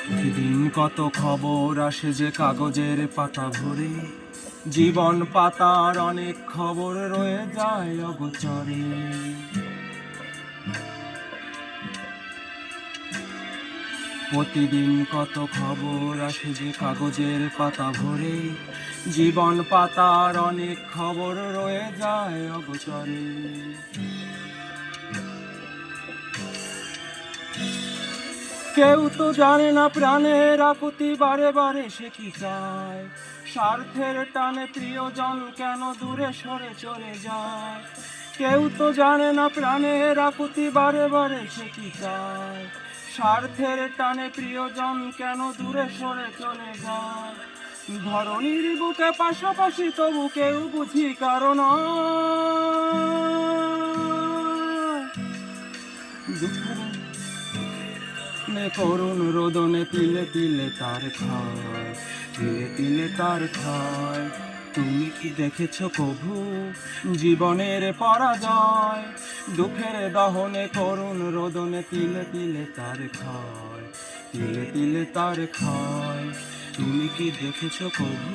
প্রতিদিন কত খবর আসে যে কাগজের পাতা ভরে, জীবন পাতার অনেক খবর রয়ে যায় অগোচরে। প্রতিদিন কত খবর আসে যে কাগজের পাতা ভরে, জীবন পাতার অনেক খবর রয়ে যায় অগোচরে। কেউ তো জানে না প্রাণের আকুতি বারে বারে সে কি চায়, স্বার্থের টানে প্রিয়জন কেন দূরে সরে চলে যায়। কেউ তো জানে না প্রাণের আকুতি বারে বারে সে কি চায়, স্বার্থের টানে প্রিয়জন কেন দূরে সরে চলে যায়। ধরণীর বুকে পাশাপাশি তবু কেউ বুঝি কারণ করুণ রোদনে তিলে তিলে তার ক্ষয়, তিলে তিলে তার ক্ষয়। তুমি কি দেখেছ কভু জীবনের পরাজয়? দুঃখের দহনে করুণ রোদনে তিলে তিলে তার ক্ষয়, তিলে তিলে তার ক্ষয়। তুমি কি দেখেছ কভু?